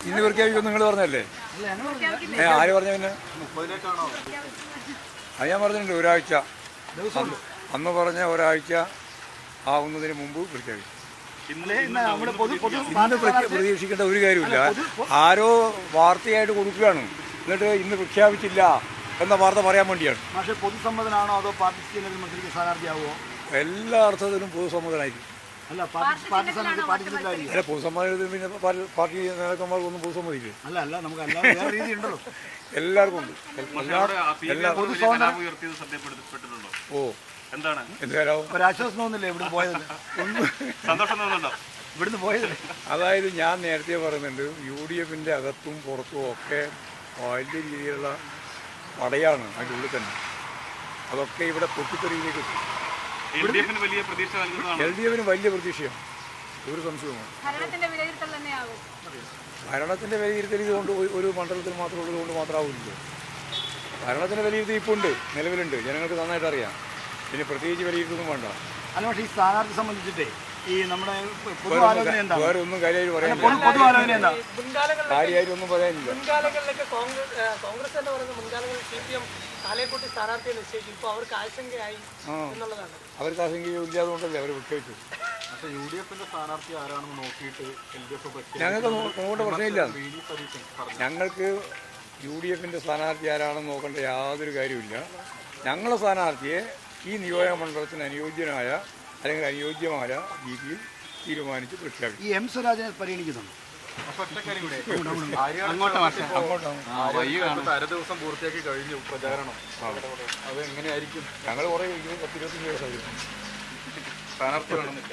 ഇന്ന് പ്രഖ്യാപിക്കും നിങ്ങൾ പറഞ്ഞല്ലേ? ആര് പറഞ്ഞു? പിന്നെ അത് ഞാൻ പറഞ്ഞിട്ടുണ്ട്, ഒരാഴ്ച. അന്ന് പറഞ്ഞ ഒരാഴ്ച ആവുന്നതിന് മുമ്പ് പ്രഖ്യാപിക്കും. ഇന്ന് പ്രതീക്ഷിക്കേണ്ട ഒരു കാര്യമില്ല. ആരോ വാർത്തയായിട്ട് കൊടുക്കുകയാണ്, എന്നിട്ട് ഇന്ന് പ്രഖ്യാപിച്ചില്ല എന്ന വാർത്ത പറയാൻ വേണ്ടിയാണ്. പക്ഷേ പൊതുസമ്മതനാണോ അതോ പാർട്ടി മത്സരിക്കുന്ന സ്ഥാനാർത്ഥിയാവുമോ? എല്ലാ അർത്ഥത്തിലും പൊതുസമ്മതനായിരിക്കും. അല്ല, പൊതുസമ്മതനത്തിന് പിന്നെ പാർട്ടി നേതാക്കന്മാർക്കൊന്നും പൊതുസമ്മതിക്കില്ല. അല്ല നമുക്ക് എല്ലാ രീതി ഉണ്ടല്ലോ, എല്ലാവർക്കും ഉണ്ട്. ഓ, എന്താണ് എന്തായാലും ഒരാശ്വാസം തോന്നില്ലേ ഇവിടുന്ന് പോയത്? സന്തോഷം തോന്നുന്നുണ്ടോ ഇവിടുന്ന് പോയത്? അതായത് ഞാൻ നേരത്തെ പറയുന്നുണ്ട്, UDFന്റെ അകത്തും പുറത്തും ഒക്കെ വലിയ രീതിയിലുള്ള പടയാണ് അതിൻ്റെ ഉള്ളിൽ തന്നെ. അതൊക്കെ ഇവിടെ പൊട്ടിത്തെറിയിലേക്ക് എത്തും. LDFന് വലിയ പ്രതീക്ഷയാണ്, ഒരു സംശയവുമാണ്. ഭരണത്തിൻ്റെ വിലയിരുത്തൽ ഇതുകൊണ്ട് ഒരു മണ്ഡലത്തിൽ മാത്രം ഉള്ളതുകൊണ്ട് മാത്രമാവില്ലല്ലോ. ഭരണത്തിൻ്റെ വിലയിരുത്തൽ ഇപ്പോൾ ഉണ്ട്, നിലവിലുണ്ട്, ജനങ്ങൾക്ക് നന്നായിട്ട് അറിയാം. പിന്നെ പ്രത്യേകിച്ച് വിലയിരുത്തൊന്നും വേണ്ട. അല്ല, പക്ഷേ ഈ സ്ഥാനാർത്ഥി സംബന്ധിച്ചിട്ടേ ഈ നമ്മുടെ വേറെ ഒന്നും കാര്യമായിട്ട് പറയാനില്ല, കാര്യമായിട്ട് ഒന്നും പറയാനില്ല. കോൺഗ്രസ് തന്നെ പറയുന്നത് മുൻകാലങ്ങളിൽ CPM കാലേക്കൂട്ടി സ്ഥാനാർത്ഥിയെ നിശ്ചയിച്ചു. ഇപ്പോൾ അവർക്ക് ആശങ്കയായി എന്നുള്ളതാണ്. അവർക്ക് ആശങ്കയില്ലാതുകൊണ്ടല്ലേ അവർ പ്രഖ്യാപിച്ചു. പക്ഷേ UDFന്റെ സ്ഥാനാർത്ഥി ആരാണെന്ന് നോക്കിയിട്ട് ഞങ്ങൾക്ക് നോക്കേണ്ട പ്രശ്നമില്ല. ഞങ്ങൾക്ക് UDFന്റെ സ്ഥാനാർത്ഥി ആരാണെന്ന് നോക്കേണ്ട യാതൊരു കാര്യമില്ല. ഞങ്ങളുടെ സ്ഥാനാർത്ഥിയെ ഈ നിയോജക മണ്ഡലത്തിന് അനുയോജ്യനായ അല്ലെങ്കിൽ അനുയോജ്യമായ രീതിയിൽ തീരുമാനിച്ച് പ്രഖ്യാപിക്കും. ഈ M സ്വരാജിനെ പരിഗണിക്കുന്നുണ്ട്. അര ദിവസം പൂർത്തിയാക്കി കഴിഞ്ഞു പ്രചാരണം. അത് എങ്ങനെയായിരിക്കും? ഞങ്ങൾ കുറേ 10-25 ദിവസമായിരുന്നു സ്ഥാനാർത്ഥി വേണമെന്നില്ല.